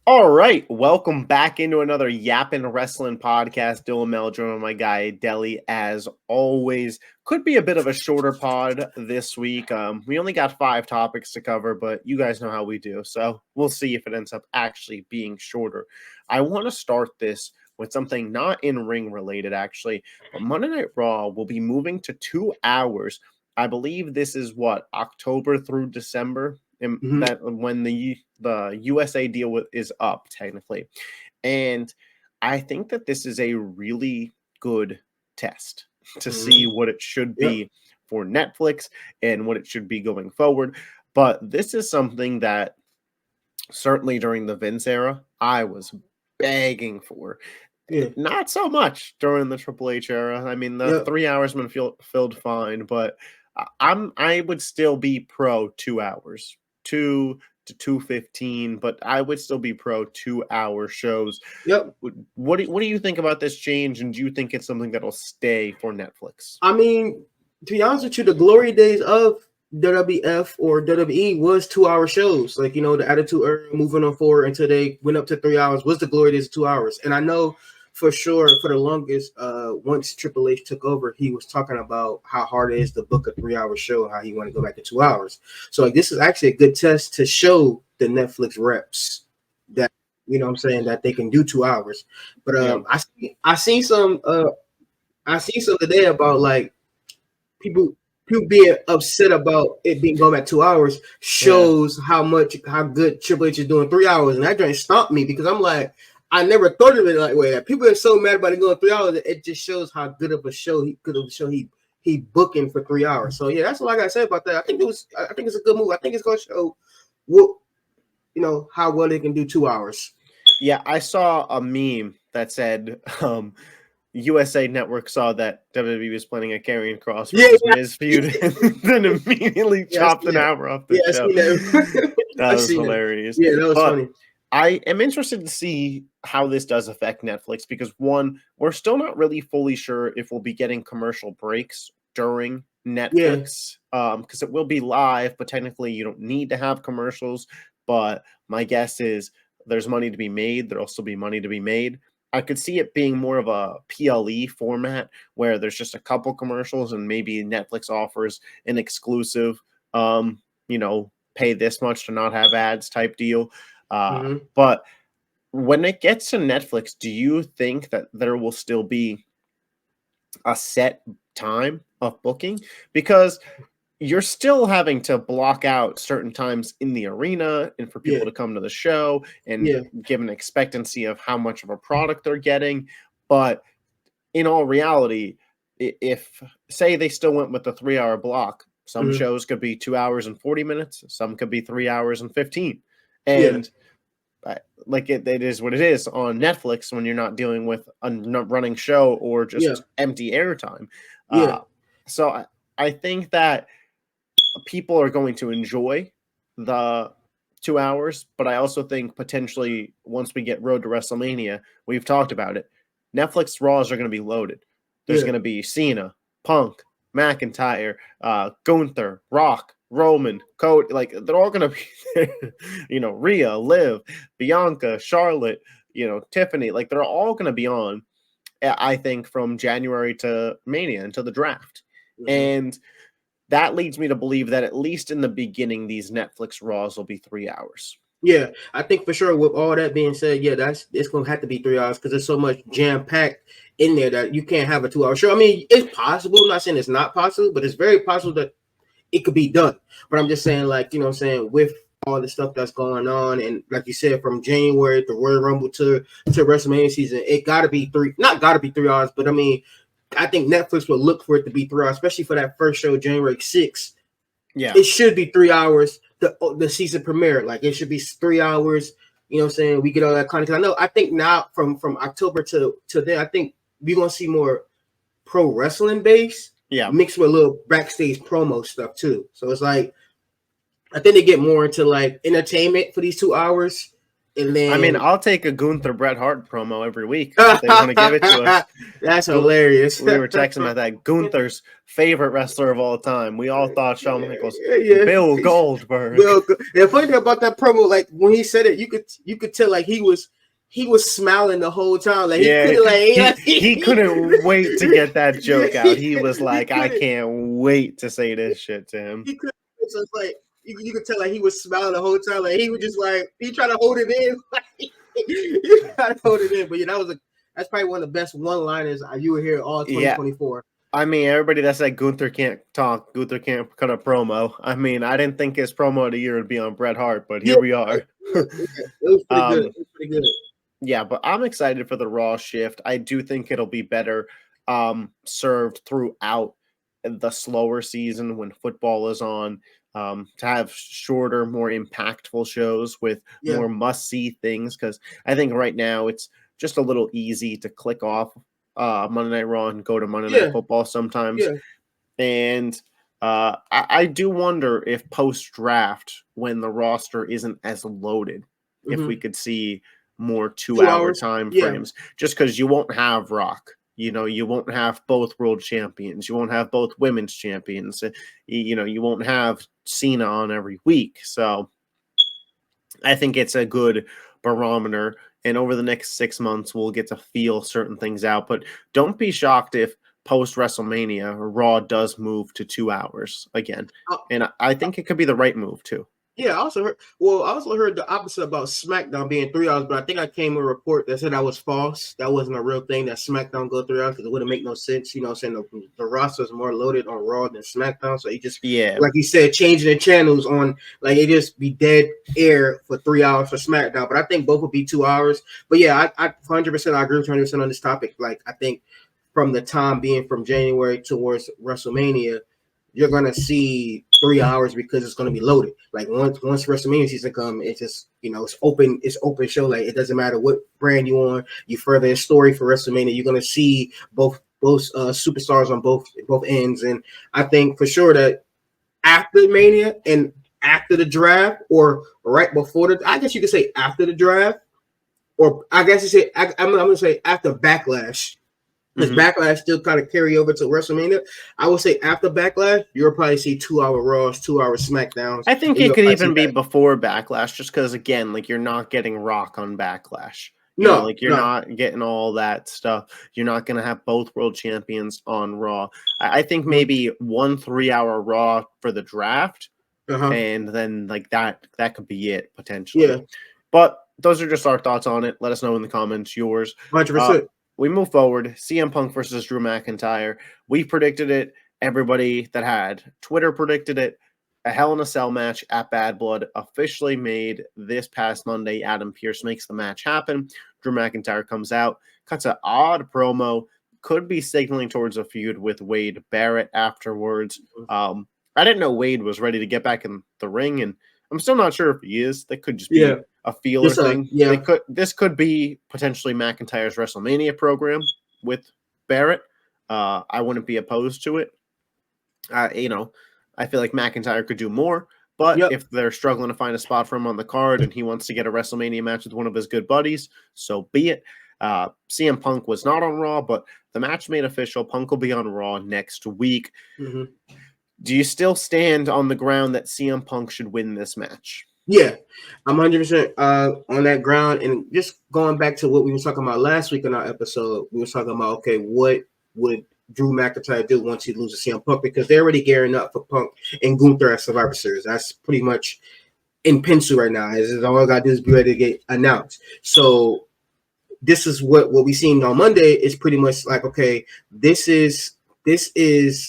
All right, welcome back into another Yappin Wrestling podcast. Dylan Meldrum and my guy Deli, as always. Could be a bit of a shorter pod this week. We only got 5 topics to cover, but you guys know how we do, so we'll see if it ends up actually being shorter. I want to start this with something not in ring related, actually, but Monday Night Raw will be moving to 2 hours. I believe this is what, October through December, Mhm. that when the USA deal is up technically. And I think that this is a really good test to see Mhm. what it should Yep. be for Netflix and what it should be going forward. But this is something that certainly during the Vince era, I was begging for. Yeah. Not so much during the Triple H era. I mean, the Yep. 3 hours been filled fine, but I would still be pro 2 hours, 2 to 2:15, but I would still be pro 2 hour shows. Yep. What do you think about this change, and do you think it's something that'll stay for Netflix? I mean, to be honest with you, the glory days of WWF or WWE was 2 hour shows. Like, the Attitude Era moving on forward until they went up to 3 hours was the glory days of 2 hours. And I know for sure for the longest, once Triple H took over, he was talking about how hard it is to book a 3 hour show, how he want to go back to 2 hours. So like this is actually a good test to show the Netflix reps that what I'm saying, that they can do 2 hours. But Yeah, I seen some I seen something today about like people people being upset about it being going back 2 hours yeah. shows how good Triple H is doing 3 hours, and that just stopped me because I'm like, I never thought of it like way. People are so mad about it going 3 hours. It just shows how good of a show he booking for 3 hours. So yeah, that's all I gotta say about that. I think it's a good move. I think it's gonna show what how well they can do 2 hours. Yeah, I saw a meme that said USA Network saw that WWE was planning a Karrion Cross Yeah, versus yeah, Miz feud and then immediately yeah, I chopped seen an that. hour off the Yeah, I show. seen that. That I was seen that. hilarious. Yeah, that was But funny. I am interested to see how this does affect Netflix because one, we're still not really fully sure if we'll be getting commercial breaks during Yeah. Netflix because it will be live, but technically you don't need to have commercials. But my guess is there's money to be made. There'll still be money to be made. I could see it being more of a PLE format where there's just a couple commercials and maybe Netflix offers an exclusive, pay this much to not have ads type deal. Hmm. But when it gets to Netflix, do you think that there will still be a set time of booking? Because you're still having to block out certain times in the arena and for people Yeah. to come to the show and Yeah. give an expectancy of how much of a product they're getting. But in all reality, if say they still went with the 3 hour block, some Hmm. shows could be 2 hours and 40 minutes, some could be 3 hours and 15. Yeah. And like it is what it is on Netflix when you're not dealing with a running show or Yeah. just empty airtime. Yeah. Uh, so I think that people are going to enjoy the 2 hours, but I also think potentially once we get Road to WrestleMania, we've talked about it. Netflix Raws are going to be loaded. There's Yeah. going to be Cena, Punk, McIntyre, Gunther, Rock, Roman, Cody. Like they're all going to be there. Rhea, Liv, Bianca, Charlotte, Tiffany. Like they're all going to be on. I think from January to Mania until the draft, Hmm. and that leads me to believe that at least in the beginning, these Netflix Raws will be 3 hours. Yeah. I think for sure. With all that being said, yeah, it's gonna have to be 3 hours because there's so much jam packed in there that you can't have a 2 hour show. I mean, it's possible. I'm not saying it's not possible, but it's very possible that it could be done. But I'm just saying, like, what I'm saying, with all the stuff that's going on, and like you said, from January to Royal Rumble to WrestleMania season, it gotta be not gotta be 3 hours, but I mean, I think Netflix will look for it to be 3 hours, especially for that first show, January 6th. Yeah. It should be 3 hours. The season premiere, like it should be 3 hours. You know what I'm saying? We get all that content. I think now from October to then, I think we're gonna see more pro wrestling base Yeah. mixed with a little backstage promo stuff too. So it's like I think they get more into like entertainment for these 2 hours And I mean, then I'll take a Gunther Bret Hart promo every week if they want to give it to us. that's hilarious. We were texting about that. Gunther's favorite wrestler of all time. We all thought Shawn Michaels. Yeah. Bill Goldberg. The funny thing about that promo, like when he said it, you could tell like he was smiling the whole time. Like he couldn't wait to get that joke out. He was like, I can't wait to say this shit to him. He couldn't. So it's like you could tell like he was smiling the whole time. Like he was just like he tried to hold it in. He tried to hold it in. But yeah, that's probably one of the best one-liners you would hear all 2024. Yeah. I mean, everybody that said Gunther can't talk, Gunther can't cut a promo. I mean, I didn't think his promo of the year would be on Bret Hart, but here we are. It was pretty good. It was pretty good. Yeah, but I'm excited for the Raw shift. I do think it'll be better served throughout the slower season when football is on, to have shorter, more impactful shows with more must-see things. Because I think right now it's just a little easy to click off Monday Night Raw and go to Monday Night Football sometimes. Yeah. And I do wonder if post-draft, when the roster isn't as loaded, if we could see more 2-hour time frames, just because you won't have Rock. You know, you won't have both world champions. You won't have both women's champions. You know, you won't have Cena on every week. So I think it's a good barometer. And over the next 6 months, we'll get to feel certain things out. But don't be shocked if post-WrestleMania, Raw does move to 2 hours again. And I think it could be the right move, too. Yeah, I also heard the opposite about SmackDown being 3 hours, but I think I came with a report that said that was false. That wasn't a real thing, that SmackDown go 3 hours, because it wouldn't make no sense. You know what I'm saying? The roster is more loaded on Raw than SmackDown. So he just, like you said, changing the channels on, like, it just be dead air for 3 hours for SmackDown. But I think both would be 2 hours. But yeah, I 100% I agree with 100% on this topic. Like, I think from the time being from January towards WrestleMania, you're gonna see 3 hours because it's gonna be loaded. Like once WrestleMania season come, it's just, you know, it's open show. Like it doesn't matter what brand you on, you further a story for WrestleMania. You're gonna see both superstars on both ends, and I think for sure that after Mania and after the draft, or right before I guess you could say after the draft, or I guess you say I'm gonna say after Backlash. Because Backlash still kind of carry over to WrestleMania. I would say after Backlash, you'll probably see 2 hour Raws, 2 hour SmackDowns. I think it could even be before Backlash, just because, again, like you're not getting Rock on Backlash. You know, like you're not getting all that stuff. You're not going to have both world champions on Raw. I think maybe 1 3 hour Raw for the draft, and then like that could be it potentially. Yeah. But those are just our thoughts on it. Let us know in the comments yours. 100%. We move forward. CM Punk versus Drew McIntyre. We predicted it. Everybody that had Twitter predicted it. A Hell in a Cell match at Bad Blood officially made this past Monday. Adam Pearce makes the match happen. Drew McIntyre comes out, cuts an odd promo. Could be signaling towards a feud with Wade Barrett afterwards. I didn't know Wade was ready to get back in the ring, and I'm still not sure if he is. That could just be a feeler thing. This could be potentially McIntyre's WrestleMania program with Barrett. I wouldn't be opposed to it. You know, I feel like McIntyre could do more, but if they're struggling to find a spot for him on the card and he wants to get a WrestleMania match with one of his good buddies, so be it. CM Punk was not on Raw, but the match made official. Punk will be on Raw next week. Do you still stand on the ground that CM Punk should win this match? Yeah, I'm 100% on that ground. And just going back to what we were talking about last week in our episode, we were talking about, okay, what would Drew McIntyre do once he loses CM Punk? Because they're already gearing up for Punk and Gunther at Survivor Series. That's pretty much in pencil right now. All I got to do is be ready to get announced. So this is what we seen on Monday is pretty much like, okay, this is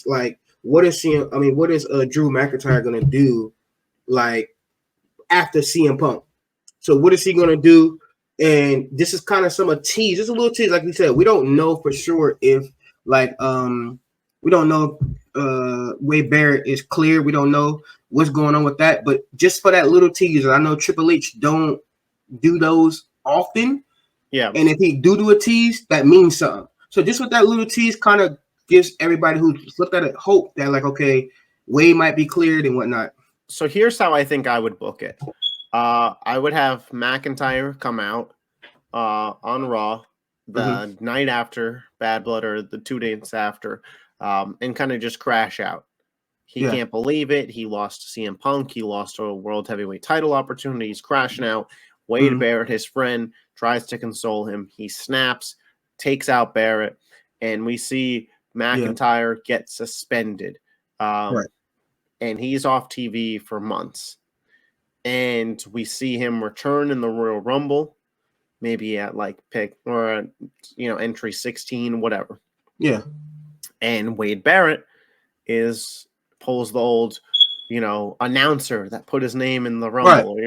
like, what is Drew McIntyre going to do, like, after CM Punk? So what is he going to do? And this is kind of some a tease. It's a little tease, like we said. We don't know for sure if, like, we don't know if Wade Barrett is clear. We don't know what's going on with that. But just for that little teaser, I know Triple H don't do those often. Yeah. And if he do a tease, that means something. So just with that little tease kind of gives everybody who's looked at it hope that, like, okay, Wade might be cleared and whatnot. So here's how I think I would book it. I would have McIntyre come out on Raw the night after Bad Blood or the 2 days after, and kind of just crash out. He can't believe it. He lost to CM Punk. He lost a world heavyweight title opportunity. He's crashing out. Wade Barrett, his friend, tries to console him. He snaps, takes out Barrett, and we see McIntyre get suspended. Right. And he's off TV for months. And we see him return in the Royal Rumble, maybe at like pick or entry 16, whatever. Yeah. And Wade Barrett pulls the old, announcer that put his name in the Rumble,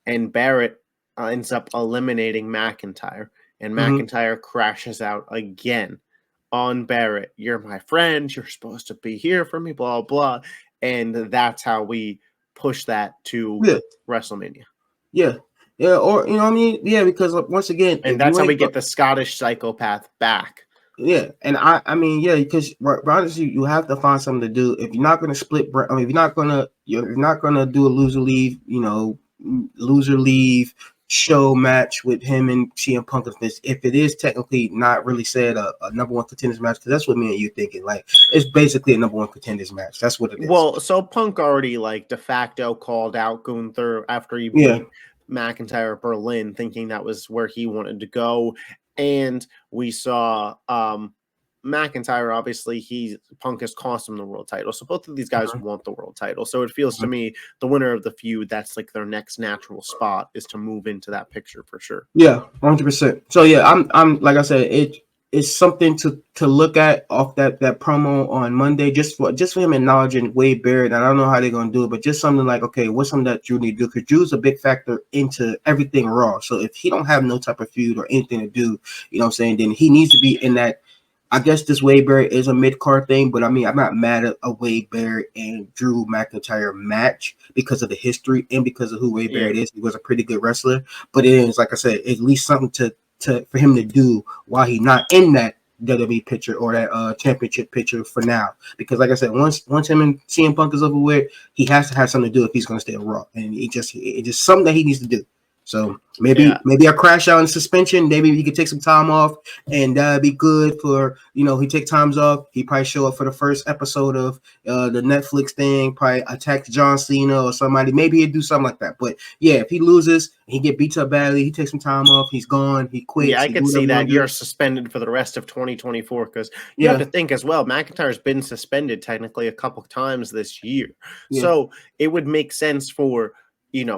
and Barrett ends up eliminating McIntyre, and McIntyre crashes out again on Barrett. You're my friend. You're supposed to be here for me, blah, blah. And that's how we push that to WrestleMania. Yeah. Yeah. Or, you know what I mean? Yeah, because once again, and that's how we get the Scottish psychopath back. Yeah, and I mean, yeah, because honestly, you have to find something to do. If you're not going to split, I mean, if you're not gonna do a loser leave, loser leave show match with him and CM Punk. If it is technically not really said a number one contenders match, because that's what me and you thinking. Like, it's basically a number one contenders match. That's what it is. Well, so Punk already de facto called out Gunther after he beat McIntyre at Berlin, thinking that was where he wanted to go. And we saw McIntyre, obviously, Punk has cost him the world title. So both of these guys want the world title. So it feels to me the winner of the feud, that's like their next natural spot, is to move into that picture for sure. Yeah, 100%. So yeah, I'm like I said, it's something to look at off that promo on Monday, just for him acknowledging Wade Barrett. And I don't know how they're gonna do it, but just something like, okay, what's something that Drew need to do? Because Drew's a big factor into everything Raw. So if he don't have no type of feud or anything to do, you know what I'm saying, then he needs to be in that. I guess this Wade Barrett is a mid-card thing, but I mean, I'm not mad at a Wade Barrett and Drew McIntyre match because of the history and because of who Wade Barrett is. He was a pretty good wrestler, but it is, like I said, at least something for him to do while he's not in that WWE picture or that championship picture for now. Because, like I said, once him and CM Punk is over with, he has to have something to do if he's going to stay on Raw, and it's just something that he needs to do. So maybe a crash out in suspension. Maybe he could take some time off, and that'd be good for, he take times off. He probably show up for the first episode of the Netflix thing, probably attack John Cena or somebody. Maybe he'd do something like that. But yeah, if he loses, he get beat up badly, he takes some time off, he's gone, he quits. Yeah, I could see that. You're suspended for the rest of 2024 because you have to think as well. McIntyre's been suspended technically a couple times this year. So it would make sense for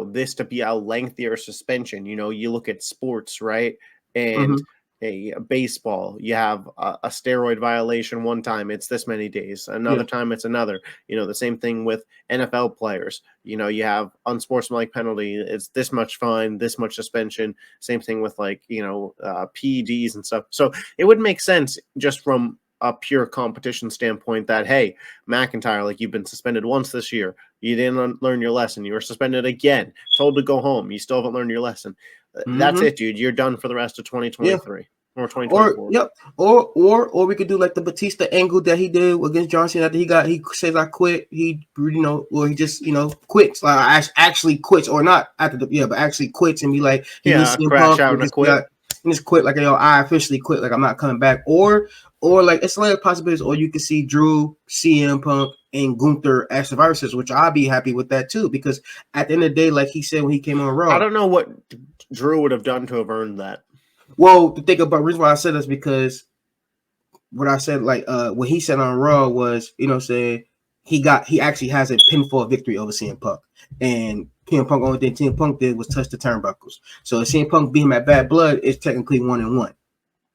this to be a lengthier suspension. You look at sports, right? And a baseball, you have a steroid violation one time, it's this many days. Another time, it's another. The same thing with NFL players. You have unsportsmanlike penalty, it's this much fine, this much suspension. Same thing with PEDs and stuff. So it would make sense just from a pure competition standpoint that, hey, McIntyre, you've been suspended once this year. You didn't learn your lesson. You were suspended again, told to go home. You still haven't learned your lesson. That's it, dude. You're done for the rest of 2023 or 2024. Or we could do like the Batista angle that he did against John Cena after he says I quit. He or he just quits. Actually quits or not after but actually quits and be like crash out and quit. And just quit I officially quit, I'm not coming back, or it's like possibilities, or you can see Drew, CM Punk, and Gunther as Survivor Series, which I'll be happy with that too, because at the end of the day, like he said when he came on Raw, I don't know what Drew would have done to have earned that. Well, the thing about the reason why I said this because what I said, what he said on Raw was, saying he actually has a pinfall victory over CM Punk, and CM Punk, only thing CM Punk did was touch the turnbuckles. So if CM Punk beat him at Bad Blood, it's technically 1-1.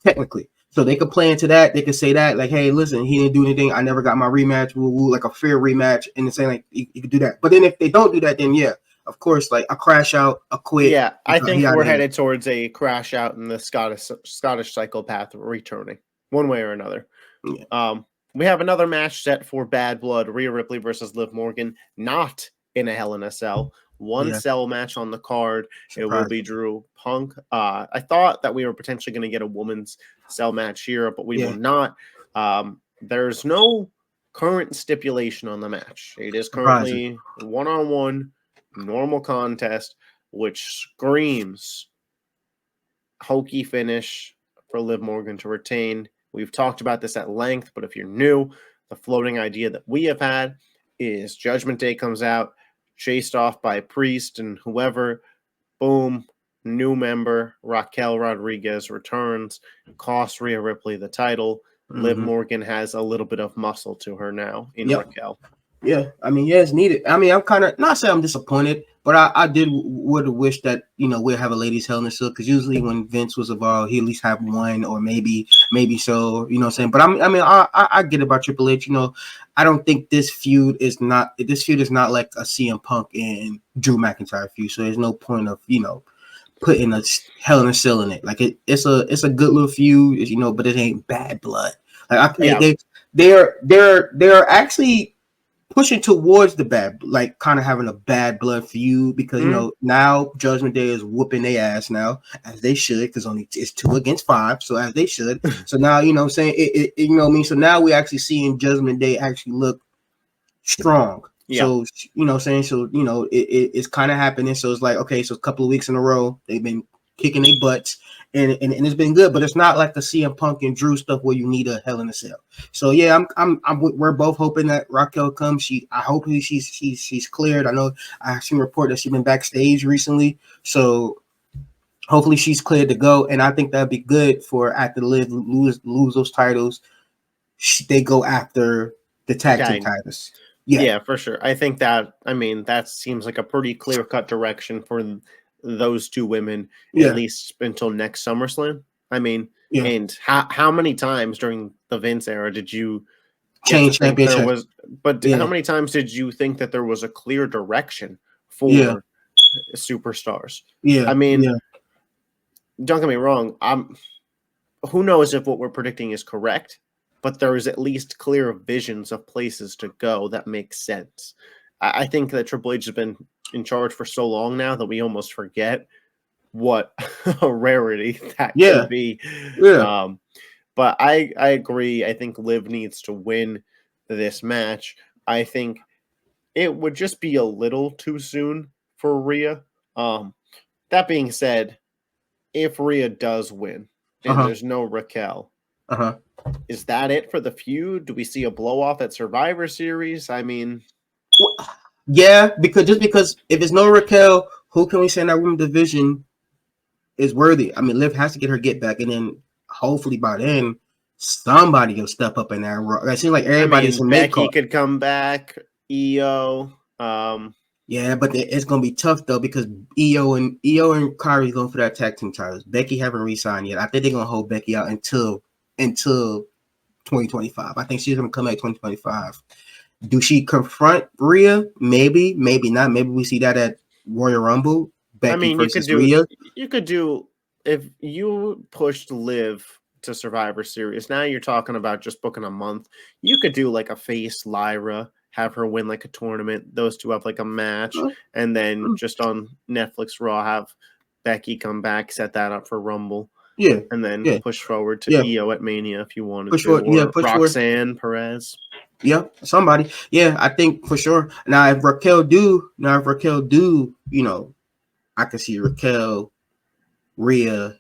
Technically. So they could play into that. They could say that, hey, listen, he didn't do anything. I never got my rematch. Like a fair rematch. And it's saying you could do that. But then if they don't do that, then yeah, of course, a crash out, a quit. Yeah, I think we're headed towards a crash out in the Scottish psychopath returning one way or another. Yeah. We have another match set for Bad Blood, Rhea Ripley versus Liv Morgan, not in a Hell in a Cell. One cell match on the card. It will be Drew Punk. I thought that we were potentially going to get a women's cell match here, but we will not. There's no current stipulation on the match. It is currently one-on-one, normal contest. which screams hokey finish for Liv Morgan to retain. We've talked about this at length, but if you're new, the floating idea that we have had is Judgment Day comes out, chased off by Priest and whoever, boom, new member, Raquel Rodriguez returns, costs Rhea Ripley the title. Liv Morgan has a little bit of muscle to her now in Raquel. Yeah, I mean, yeah, it's needed. I mean, I'm kind of not saying I'm disappointed, but I would have wished that we'd have a ladies Hell in a Cell, because usually when Vince was involved, he at least have one or maybe so. You know what I'm saying? But I get about Triple H. I don't think this feud is not like a CM Punk and Drew McIntyre feud. So there's no point of putting a Hell in a Cell in it. Like it's a good little feud, but it ain't bad blood. Like they're actually pushing towards the bad, like kind of having a bad blood feud, because now Judgment Day is whooping their ass now, as they should, because only it's 2 against 5, so as they should. So now what I'm saying, so now we're actually seeing Judgment Day actually look strong. Yeah. So saying, so it's kind of happening. So it's like, okay, so a couple of weeks in a row they've been kicking their butts, and it's been good, but it's not like the CM Punk and Drew stuff where you need a Hell in a Cell. So yeah, we're both hoping that Raquel comes. I hope she's cleared. I know I've seen a report that she's been backstage recently, so hopefully she's cleared to go. And I think that'd be good for after Liv lose those titles, they go after the tag team titles. Yeah, for sure. I think that seems like a pretty clear-cut direction for those two women, at least until next SummerSlam. And how many times during the Vince era did you change championship? How many times did you think that there was a clear direction for superstars? Don't get me wrong. Who knows if what we're predicting is correct, but there is at least clear visions of places to go that make sense. I think that Triple H has been in charge for so long now that we almost forget what a rarity that can be. Yeah. But I agree. I think Liv needs to win this match. I think it would just be a little too soon for Rhea. That being said, if Rhea does win and there's no Raquel, is that it for the feud? Do we see a blow off at Survivor Series? Yeah, because if it's no Raquel, who can we say in that women's division is worthy? Liv has to get her get back, and then hopefully by then somebody will step up in that. It seems like everybody's Becky could come back. Io. Yeah, but it's gonna be tough though, because Io and Kyrie's going for that tag team titles. Becky haven't re-signed yet. I think they're gonna hold Becky out until 2025. I think she's gonna come at 2025. Do she confront Rhea? Maybe not. Maybe we see that at Royal Rumble. Becky versus Rhea. You could do, if you pushed Liv to Survivor Series. Now you're talking about just booking a month. You could do like a face Lyra, have her win like a tournament. Those two have like a match, and then just on Netflix Raw have Becky come back, set that up for Rumble. Yeah, and then push forward to Io at Mania if you wanted push to, forward, or Roxanne Perez. Yeah, somebody. Yeah, I think for sure. Now, if Raquel do, I can see Raquel, Rhea,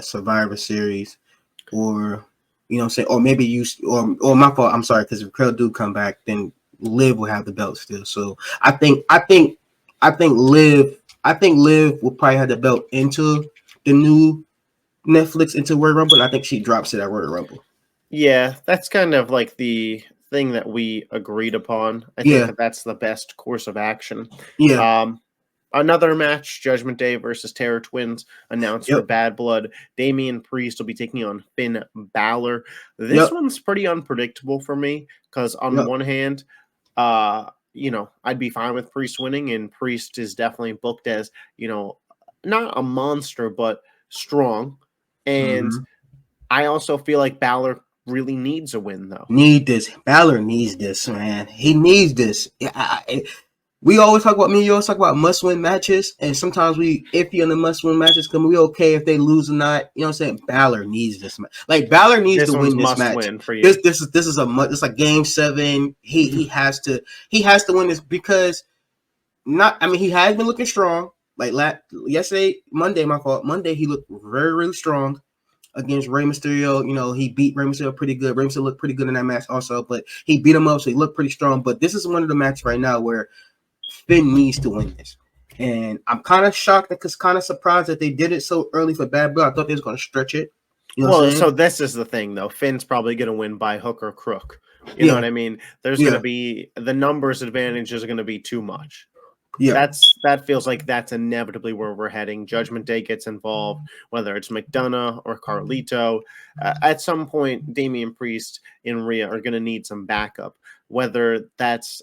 Survivor Series, or or maybe or my fault. I'm sorry, because if Raquel do come back, then Liv will have the belt still. So I think Liv will probably have the belt into the new Netflix, into Royal Rumble, and I think she drops it at Royal Rumble. Yeah, that's kind of like the thing that we agreed upon. I think that's the best course of action. Yeah. Another match, Judgment Day versus Terror Twins, announced for Bad Blood. Damian Priest will be taking on Finn Balor. This one's pretty unpredictable for me, because on one hand, I'd be fine with Priest winning, and Priest is definitely booked as, not a monster, but strong. And I also feel like Balor really needs a win, though. Balor needs this, man. He needs this. We always talk about, you always talk about must-win matches, and sometimes we iffy on the must-win matches, because we okay if they lose or not. You know what I'm saying? Balor needs this match. Like, Balor needs to win this match. Win for you. This is a it's like Game 7. He has to win this, because not. I mean, he has been looking strong. Like yesterday, Monday, my fault. Monday, he looked very, really strong against Rey Mysterio. You know, he beat Rey Mysterio pretty good. Rey Mysterio looked pretty good in that match also, but he beat him up, so he looked pretty strong. But this is one of the matches right now where Finn needs to win this. And I'm kind of shocked, because kind of surprised that they did it so early for Bad Blood. I thought they was going to stretch it. You know what I'm saying? So this is the thing, though. Finn's probably going to win by hook or crook. You know what I mean? There's going to be the numbers advantage is going to be too much. Yeah. That feels like that's inevitably where we're heading. Judgment Day gets involved, whether it's McDonough or Carlito. At some point, Damian Priest and Rhea are going to need some backup, whether that's,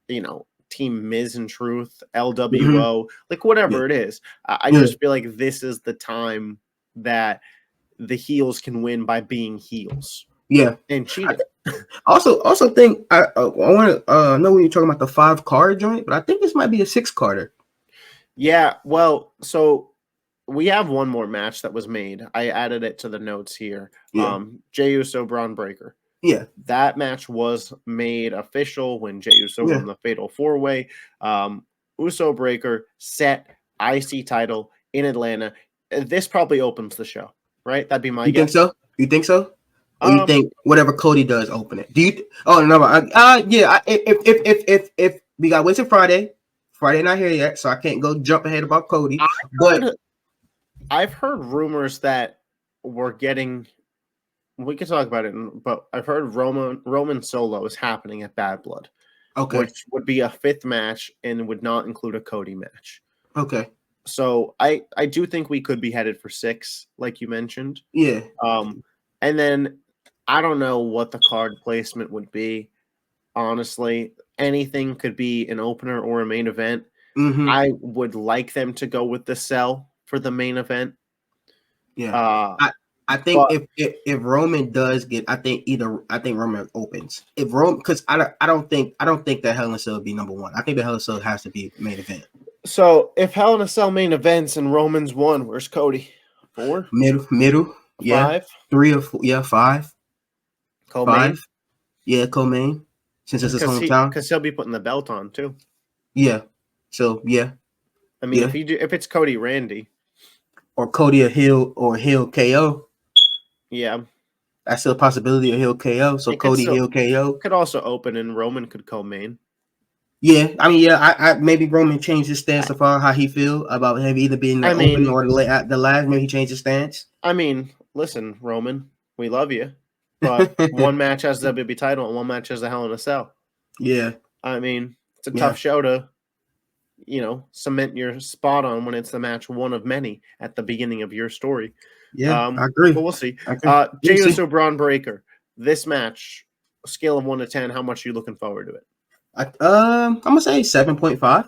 you know, Team Miz and Truth, LWO, like whatever it is. I just feel like this is the time that the heels can win by being heels. Yeah. And cheating. Also think I want to know when you're talking about the 5-card joint, but I think this might be a 6-carder. Yeah, well, so we have one more match that was made. I added it to the notes here. Yeah. Jey Uso, Braun Breaker. Yeah. That match was made official when Jey Uso won the Fatal 4-Way. Uso Breaker set IC title in Atlanta. This probably opens the show, right? That'd be my guess. You think so? Or you think whatever Cody does open it? Do you? Oh no! Yeah. If we got wait till Friday not here yet, so I can't go jump ahead about Cody. I've heard rumors that we're getting. We could talk about it, but I've heard Roman Solo is happening at Bad Blood. Okay. Which would be a 5th match and would not include a Cody match. Okay. So I do think we could be headed for 6, like you mentioned. Yeah. And then I don't know what the card placement would be. Honestly, anything could be an opener or a main event. Mm-hmm. I would like them to go with the Cell for the main event. Yeah. I think if Roman does get, I think Roman opens. If Roman, because I don't think that Hell in a Cell would be number 1. I think the Hell in a Cell has to be main event. So if Hell in a Cell main events and Roman's 1, where's Cody? 4? Middle. Yeah. 5? 3 or 4. Yeah, 5. Co-main? 5. Yeah, co-main. Since it's his hometown. Because he'll be putting the belt on too. Yeah. So yeah. I mean, if it's Cody Randy. Or Cody a Hill KO. Yeah. That's still a possibility of Hill KO. So Cody Hill KO. Could also open and Roman could co-main. Yeah, I mean, I maybe Roman changed his stance of how he feel about him either being the open or the last. Maybe he changed his stance. I mean, listen, Roman, we love you, but one match has the WWE title and one match has the Hell in a Cell. Yeah, I mean, it's a tough show to, cement your spot on when it's the match one of many at the beginning of your story. Yeah, I agree. But we'll see. Jey Uso, Braun Breaker. This match, a scale of 1 to 10, how much are you looking forward to it? I'm gonna say 7.5.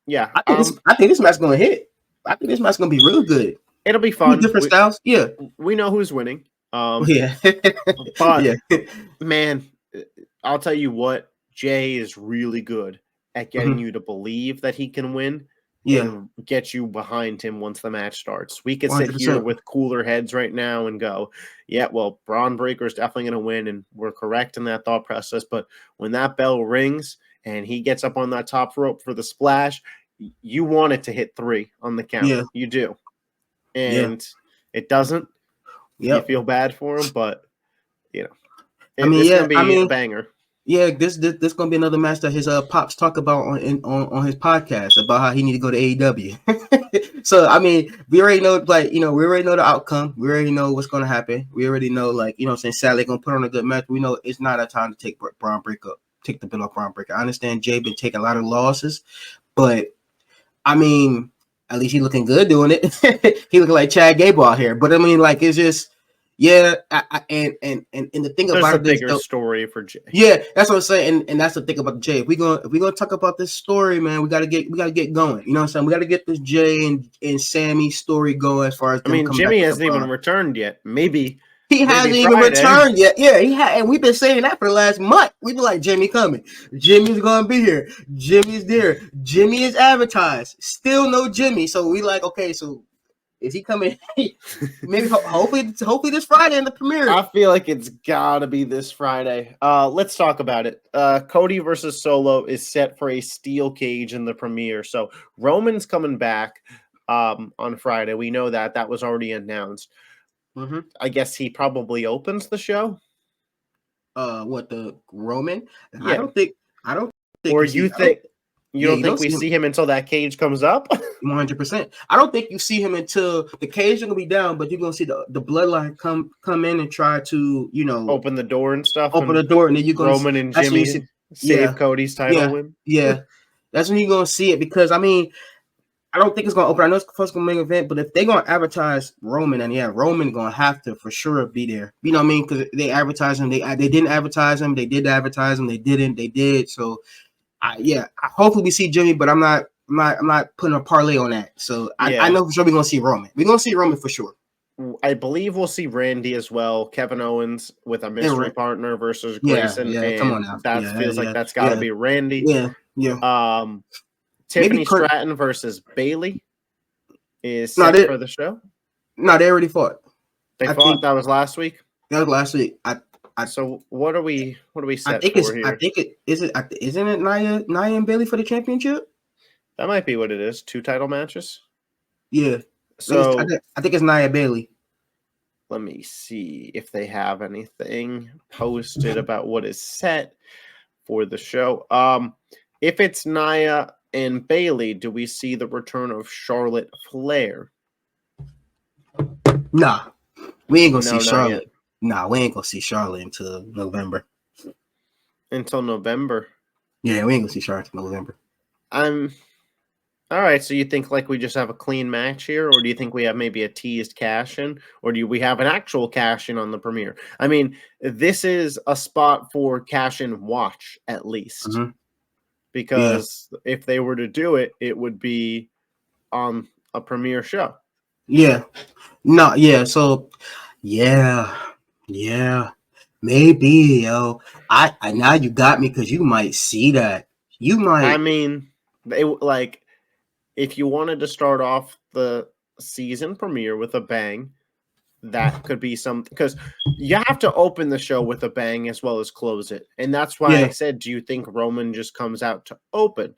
Yeah, I think this match gonna hit. I think this match gonna be real good. It'll be fun. Different styles. Yeah, we know who's winning. Yeah, but man, I'll tell you what, Jay is really good at getting you to believe that he can win. And get you behind him once the match starts. We could 100%. Sit here with cooler heads right now and go, yeah, well, Braun Breaker is definitely going to win, and we're correct in that thought process. But when that bell rings and he gets up on that top rope for the splash, you want it to hit 3 on the count. Yeah. You do. And it doesn't. Yep. You feel bad for him, but, it's going to be a banger. Yeah, this gonna be another match that his pops talk about on his podcast about how he need to go to AEW. So I mean, we already know, we already know the outcome. We already know what's gonna happen. We already know, Sally gonna put on a good match. We know it's not a time to take Braun Breaker, take the bill off Braun Breaker. I understand Jay been taking a lot of losses, but I mean, at least he looking good doing it. He looking like Chad Gable out here. But I mean, it's just. Yeah, and the thing about a bigger story for Jay. Yeah, that's what I'm saying, and that's the thing about Jay. If we gonna talk about this story, man, we gotta get going. You know what I'm saying? We gotta get this Jay and Sammy story going as far as. Jimmy hasn't even returned yet. Maybe he hasn't even returned yet. Yeah, and we've been saying that for the last month. We've been like, Jimmy coming. Jimmy's gonna be here. Jimmy's there. Jimmy is advertised. Still no Jimmy. So we like, okay, so. Is he coming? Maybe hopefully this Friday in the premiere. I feel like it's gotta be this Friday. Let's talk about it. Cody versus Solo is set for a steel cage in the premiere. So Roman's coming back on Friday. We know that was already announced. Mm-hmm. I guess he probably opens the show. What, the Roman? Yeah. I don't think. Or you don't think we see him until that cage comes up? 100%. I don't think you see him until the cage is gonna be down, but you're gonna see the bloodline come in and try to, open the door and stuff. Open the door, and then you're gonna Roman and Jimmy save Cody's title win. Yeah. That's when you're gonna see it, because I mean, I don't think it's gonna open. I know it's first gonna main event, but if they're gonna advertise Roman, and Roman gonna have to for sure be there. You know what I mean? Because they advertise him. They didn't advertise him. They did advertise him. They didn't. They did. So, hopefully we see Jimmy, but I'm not putting a parlay on that. So I know for sure we're gonna see Roman. We're gonna see Roman for sure. I believe we'll see Randy as well. Kevin Owens with a mystery partner versus Grayson. Yeah, come on now. That feels like that's got to be Randy. Yeah. Tiffany Stratton versus Bailey is set for the show. No, they already fought. They fought. That was last week. That was last week. So what are we set for here? I think isn't it Nia and Bailey for the championship? That might be what it is. 2 title matches. Yeah. So I think it's Nia Bailey. Let me see if they have anything posted about what is set for the show. If it's Nia and Bailey, do we see the return of Charlotte Flair? Nah, we ain't gonna see Charlotte. Nah, we ain't gonna see Charlotte until November. Until November? Yeah, we ain't gonna see Charlotte until November. All right, so you think like we just have a clean match here, or do you think we have maybe a teased cash-in, or do we have an actual cash-in on the premiere? I mean, this is a spot for cash-in watch, at least. Mm-hmm. Because if they were to do it, it would be on a premiere show. Yeah. No, yeah, so yeah. Maybe, yo. I now you got me, because you might see that. You might. I mean, if you wanted to start off the season premiere with a bang, that could be something, because you have to open the show with a bang as well as close it. And that's why I said, do you think Roman just comes out to open?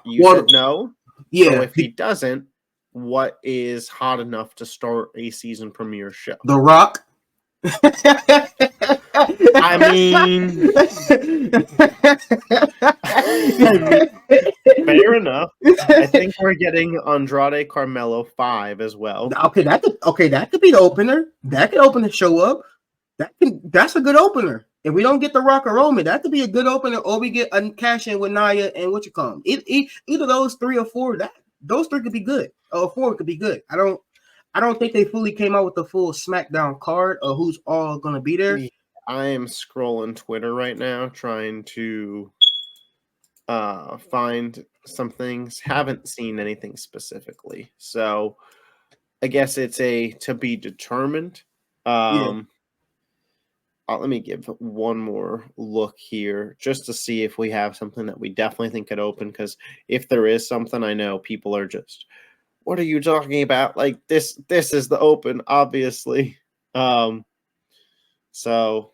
You said no. Yeah. So if he doesn't, what is hot enough to start a season premiere show? The Rock. I mean, fair enough. I think we're getting Andrade Carmelo 5 as well. Okay, that could be the opener. That could open the show up. That's a good opener. If we don't get the Rock or Roman, that could be a good opener. Or we get a cash in with Nia and either those 3 or 4. Those 3 could be good. Or 4 could be good. I don't think they fully came out with the full SmackDown card of who's all gonna be there. I am scrolling Twitter right now, trying to find some things. Haven't seen anything specifically, so I guess it's a to be determined. Let me give one more look here just to see if we have something that we definitely think could open, because if there is something, I know people are just, what are you talking about? Like this is the open, obviously. So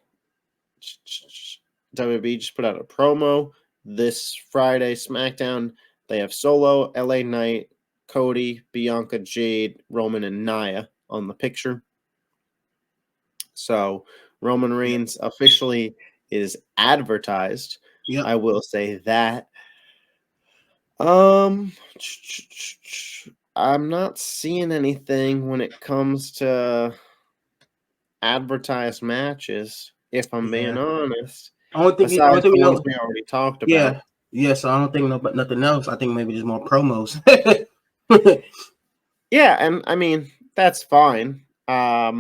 WWE just put out a promo this Friday, SmackDown. They have Solo, LA Knight, Cody, Bianca, Jade, Roman, and Nia on the picture. So Roman Reigns officially is advertised. Yeah, I will say that. I'm not seeing anything when it comes to advertised matches, if I'm being honest. I don't think we already talked about. Yeah. So I don't think nothing else. I think maybe just more promos. Yeah, and I mean that's fine. All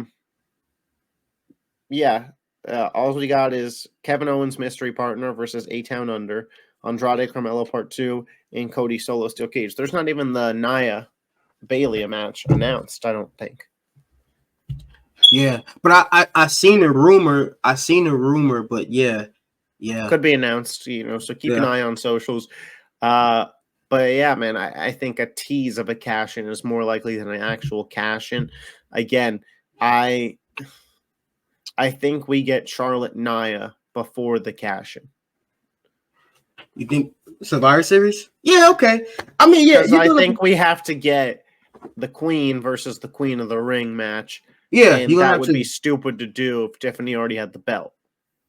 we got is Kevin Owens mystery partner versus A-Town Under, Andrade Carmelo Part 2, and Cody Solo Steel Cage. There's not even the Nia Bailey match announced, I don't think. Yeah, but I seen a rumor. But yeah. Could be announced, so keep an eye on socials. But yeah, man, I think a tease of a cash in is more likely than an actual cash in. Again, I think we get Charlotte Nia before the cash in. You think Survivor Series? Yeah, okay. I mean, yeah, Because I think we have to get the Queen versus the Queen of the Ring match. Yeah, And you're gonna that have would to. be stupid to do if Tiffany already had the belt.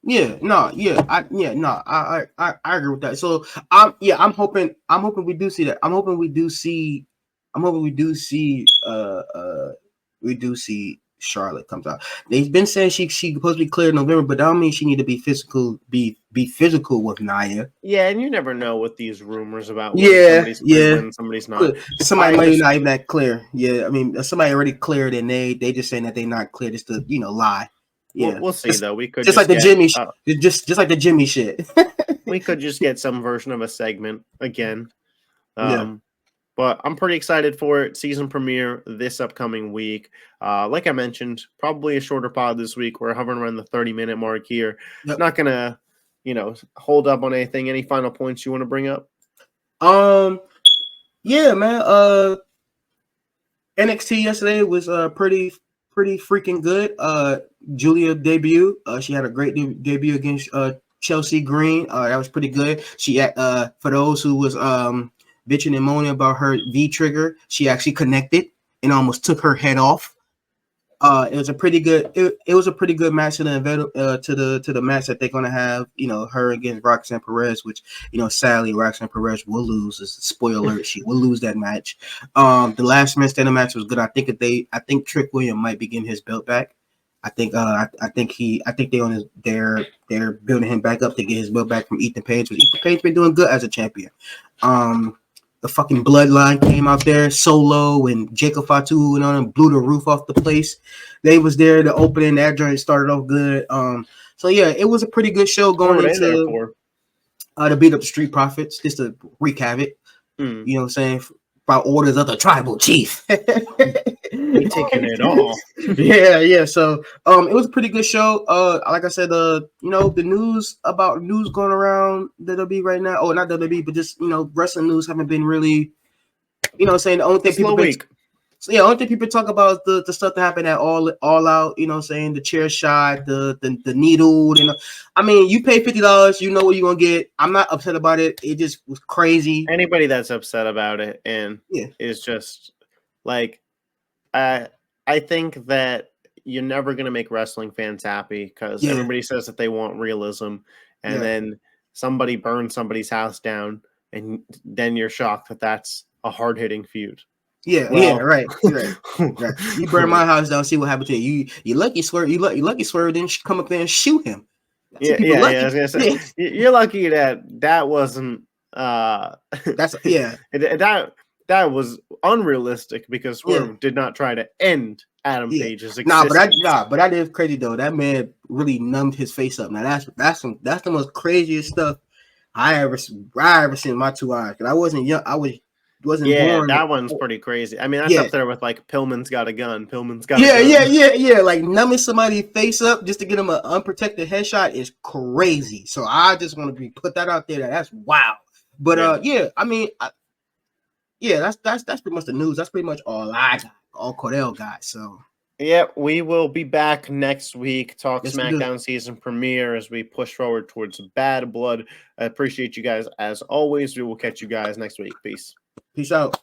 Yeah, no, yeah, I agree with that. So I'm hoping we do see that. I'm hoping we do see we do see Charlotte comes out. They've been saying she supposed to be cleared in November, but that don't mean she need to be physical with Nia. Yeah, and you never know with these rumors about when Yeah, somebody's clear, yeah. when somebody's not. Somebody might not even that clear. Yeah, I mean, somebody already cleared and they just saying that they not clear just to lie. Yeah, We'll see though. We could just like the get, Jimmy, just like the Jimmy shit. we could just get some version of a segment again. Yeah. But I'm pretty excited for it. Season premiere this upcoming week. Like I mentioned, probably a shorter pod this week. We're hovering around the 30-minute mark here. Yep. Not gonna, hold up on anything. Any final points you want to bring up? Yeah, man. NXT yesterday was pretty freaking good. Julia debut. She had a great debut against Chelsea Green. That was pretty good. She for those who was bitching and moaning about her V trigger, she actually connected and almost took her head off. It was a pretty good. It was a pretty good match to the match that they're gonna have. Her against Roxanne Perez, which sadly Roxanne Perez will lose. It's a spoiler alert. She will lose that match. The last man standing match was good. I think Trick William might be getting his belt back. I think they're building him back up to get his belt back from Ethan Page. But Ethan Page been doing good as a champion. The fucking Bloodline came out there, Solo and Jacob Fatu and on and blew the roof off the place. They was there. The opening, that joint started off good. So yeah, it was a pretty good show going into to beat up the Street Profits, just to wreak havoc. You know what I'm saying? By orders of the tribal chief. We taking it all. Yeah. So it was a pretty good show. Like I said, the news going around WWE right now. Oh, not WWE, but just wrestling news haven't been really, saying the only thing only thing people talk about is the stuff that happened at all out, saying the chair shot, the needle, I mean, you pay $50, you know what you're gonna get. I'm not upset about it. It just was crazy. Anybody that's upset about it and is just like I think that you're never gonna make wrestling fans happy because everybody says that they want realism, and then somebody burns somebody's house down, and then you're shocked that that's a hard-hitting feud. Right. You burn my house down, see what happened to you. You lucky Swerve. You lucky Swerve didn't come up there and shoot him. I was gonna say you're lucky that wasn't. That was unrealistic because Swerve did not try to end Adam Page's existence. But that is crazy though. That man really numbed his face up. Now that's the most craziest stuff I ever seen in my 2 eyes. Because I wasn't young. Wasn't born. That one's pretty crazy. I mean, that's up there with like Pillman's got a gun. Like numbing somebody's face up just to get him an unprotected headshot is crazy. So I just want to put that out there. That's wow. But I mean, that's pretty much the news. That's pretty much all I got. All Cordell got. So we will be back next week. Talk SmackDown season premiere as we push forward towards Bad Blood. I appreciate you guys as always. We will catch you guys next week. Peace. Peace out.